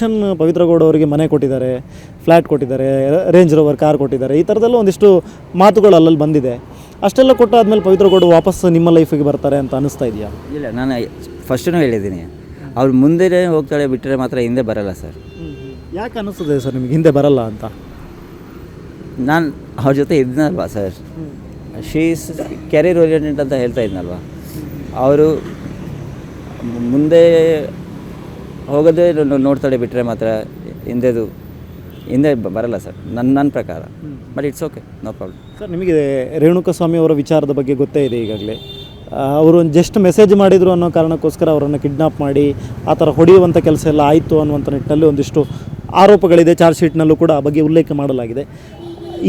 ದರ್ಶನ್ ಪವಿತ್ರ ಗೌಡ ಅವರಿಗೆ ಮನೆ ಕೊಟ್ಟಿದ್ದಾರೆ, ಫ್ಲ್ಯಾಟ್ ಕೊಟ್ಟಿದ್ದಾರೆ, ರೇಂಜ್ ರೋವರ್ ಕಾರ್ ಕೊಟ್ಟಿದ್ದಾರೆ, ಈ ಥರದ್ದೆಲ್ಲ ಒಂದಿಷ್ಟು ಮಾತುಗಳು ಅಲ್ಲಲ್ಲಿ ಬಂದಿದೆ. ಅಷ್ಟೆಲ್ಲ ಕೊಟ್ಟಾದ್ಮೇಲೆ ಪವಿತ್ರ ಗೌಡ ವಾಪಸ್ ನಿಮ್ಮ ಲೈಫಿಗೆ ಬರ್ತಾರೆ ಅಂತ ಅನ್ನಿಸ್ತಾ ಇದೆಯಾ? ಇಲ್ಲ, ನಾನು ಫಸ್ಟೂ ಹೇಳಿದ್ದೀನಿ, ಅವ್ರು ಮುಂದೆ ಹೋಗ್ತಾಳೆ ಬಿಟ್ಟರೆ ಮಾತ್ರ ಹಿಂದೆ ಬರಲ್ಲ ಸರ್. ಯಾಕೆ ಅನ್ನಿಸ್ತದೆ ಸರ್ ನಿಮಗೆ ಹಿಂದೆ ಬರಲ್ಲ ಅಂತ? ನಾನು ಅವ್ರ ಜೊತೆ ಇದ್ನಲ್ವಾ ಸರ್, ಶೀಸ್ ಕೆರಿಯರ್ ಓರಿಯೆಂಟೆಡ್ ಅಂತ ಹೇಳ್ತಾ ಇದ್ನಲ್ವ, ಅವರು ಮುಂದೆ ಹೋಗೋದೇ ನೋಡ್ತಾಳೆ ಬಿಟ್ಟರೆ ಮಾತ್ರ ಹಿಂದೆ ಬರಲ್ಲ ಸರ್, ನನ್ನ ಪ್ರಕಾರ. But it's okay, no problem. Sir, ನಿಮಗೆ ರೇಣುಕಾಸ್ವಾಮಿ ಅವರ ವಿಚಾರದ ಬಗ್ಗೆ ಗೊತ್ತೇ ಇದೆ ಈಗಾಗಲೇ. ಅವರು ಜಸ್ಟ್ ಮೆಸೇಜ್ ಮಾಡಿದರು ಅನ್ನೋ ಕಾರಣಕ್ಕೋಸ್ಕರ ಅವರನ್ನು ಕಿಡ್ನಾಪ್ ಮಾಡಿ ಆ ಥರ ಹೊಡೆಯುವಂಥ ಕೆಲಸ ಎಲ್ಲ ಆಯಿತು ಅನ್ನುವಂಥ ನಿಟ್ಟಿನಲ್ಲಿ ಒಂದಿಷ್ಟು ಆರೋಪಗಳಿದೆ. ಚಾರ್ಜ್ ಶೀಟ್ನಲ್ಲೂ ಕೂಡ ಆ ಬಗ್ಗೆ ಉಲ್ಲೇಖ ಮಾಡಲಾಗಿದೆ.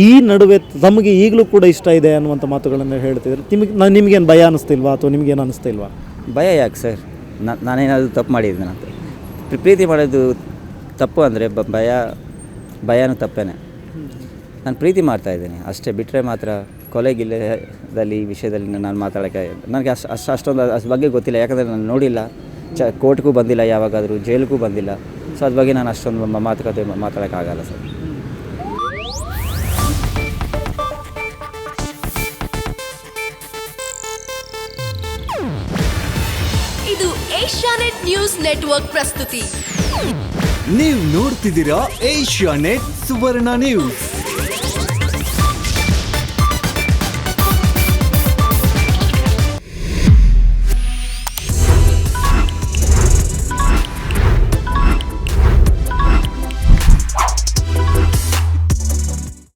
ಈ ನಡುವೆ ತಮಗೆ ಈಗಲೂ ಕೂಡ ಇಷ್ಟ ಇದೆ ಅನ್ನುವಂಥ ಮಾತುಗಳನ್ನು ಹೇಳ್ತಿದ್ದಾರೆ. ನಿಮಗೇನು ಭಯ ಅನ್ನಿಸ್ತಿಲ್ವಾ ಅಥವಾ ನಿಮಗೇನು ಅನ್ನಿಸ್ತಿಲ್ವಾ? ಭಯ ಯಾಕೆ ಸರ್? ನಾನೇನಾದರೂ ತಪ್ಪು ಮಾಡಿದ್ದೀನಂತೆ? ಪ್ರೀತಿ ಮಾಡೋದು ತಪ್ಪು ಅಂದರೆ ಭಯನೂ ತಪ್ಪೇನೆ. ನಾನು ಪ್ರೀತಿ ಮಾಡ್ತಾಯಿದ್ದೀನಿ ಅಷ್ಟೇ, ಬಿಟ್ಟರೆ ಮಾತ್ರ ಕೊಲೆಗಿಲ್ಲದಲ್ಲಿ ಈ ವಿಷಯದಲ್ಲಿ ನಾನು ಮಾತಾಡೋಕ್ಕೆ ನನಗೆ ಅಷ್ಟೊಂದು ಅದ್ರ ಬಗ್ಗೆ ಗೊತ್ತಿಲ್ಲ. ಯಾಕಂದರೆ ನಾನು ನೋಡಿಲ್ಲ, ಕೋರ್ಟ್ಗೂ ಬಂದಿಲ್ಲ, ಯಾವಾಗಾದರೂ ಜೈಲಿಗೂ ಬಂದಿಲ್ಲ. ಸೊ ಅದ್ರ ಬಗ್ಗೆ ನಾನು ಅಷ್ಟೊಂದು ಮಾತುಕತೆ ಮಾತಾಡೋಕ್ಕಾಗಲ್ಲ ಸರ್. ಇದು ಏಷ್ಯಾನೆಟ್ ನ್ಯೂಸ್ ನೆಟ್ವರ್ಕ್ ಪ್ರಸ್ತುತಿ. ನೀವು ನೋಡ್ತಿದ್ದೀರಾ ಏಷ್ಯಾನೆಟ್ ಸುವರ್ಣ ನ್ಯೂಸ್.